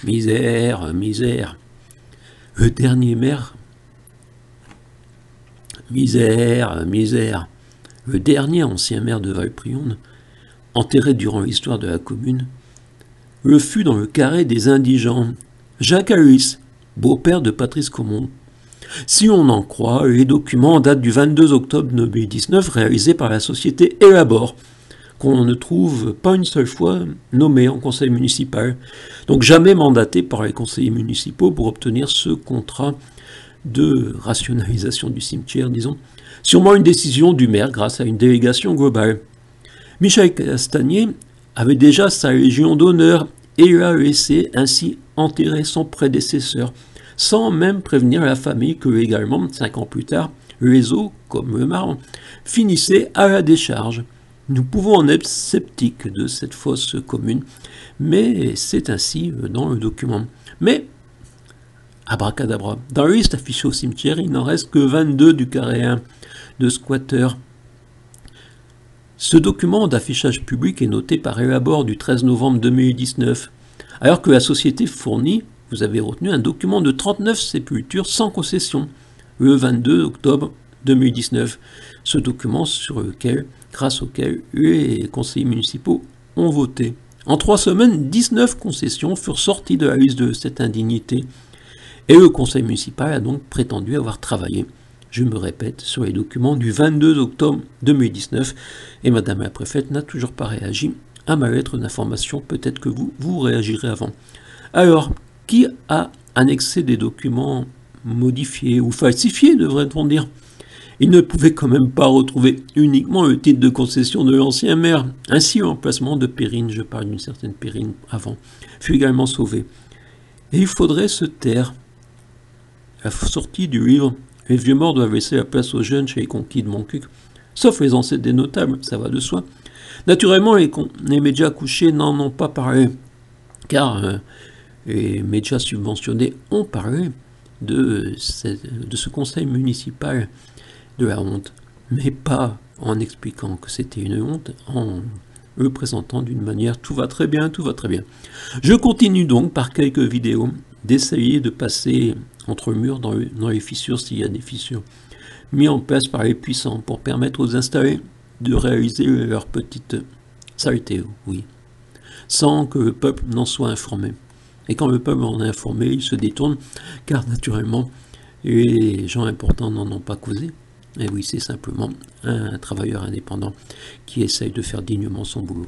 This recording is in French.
Misère, misère. Le dernier maire. Misère, misère. Le dernier ancien maire de Valprione, enterré durant l'histoire de la commune, le fut dans le carré des indigents. Jacques Harris, beau-père de Patrice Caumont. Si on en croit, les documents datent du 22 octobre 2019 réalisés par la société Elabor, qu'on ne trouve pas une seule fois nommé en conseil municipal, donc jamais mandaté par les conseillers municipaux pour obtenir ce contrat de rationalisation du cimetière, disons. Sûrement une décision du maire grâce à une délégation globale. Michel Castagnier avait déjà sa légion d'honneur et il a laissé ainsi enterrer son prédécesseur, sans même prévenir la famille que légalement, 5 ans plus tard, les eaux, comme le marron, finissaient à la décharge. Nous pouvons en être sceptiques de cette fosse commune, mais c'est ainsi dans le document. Mais, abracadabra, dans la liste affichée au cimetière, il n'en reste que 22 du carré 1 de squatteurs. Ce document d'affichage public est noté par Elabor du 13 novembre 2019, alors que la société fournit, vous avez retenu, un document de 39 sépultures sans concession, le 22 octobre 2019. Ce document grâce auquel les conseillers municipaux ont voté. En 3 semaines, 19 concessions furent sorties de la liste de cette indignité, et le conseil municipal a donc prétendu avoir travaillé, je me répète, sur les documents du 22 octobre 2019, et Madame la préfète n'a toujours pas réagi à ma lettre d'information. Peut-être que vous réagirez avant. Alors, qui a annexé des documents modifiés ou falsifiés, devrait-on dire? Il ne pouvait quand même pas retrouver uniquement le titre de concession de l'ancien maire. Ainsi, l'emplacement de Périne, je parle d'une certaine Périne avant, fut également sauvé. Et il faudrait se taire. À la sortie du livre, les vieux morts doivent laisser la place aux jeunes chez les conquis de Montcuq, sauf les ancêtres des notables, ça va de soi. Naturellement, les médias couchés n'en ont pas parlé, car les médias subventionnés ont parlé de ce conseil municipal de la honte, mais pas en expliquant que c'était une honte, en le présentant d'une manière « tout va très bien, tout va très bien ». Je continue donc par quelques vidéos d'essayer de passer entre le mur dans les fissures s'il y a des fissures, mis en place par les puissants pour permettre aux installés de réaliser leur petite saleté, oui, sans que le peuple n'en soit informé. Et quand le peuple en est informé, il se détourne, car naturellement, les gens importants n'en ont pas causé. Et oui, c'est simplement un travailleur indépendant qui essaye de faire dignement son boulot.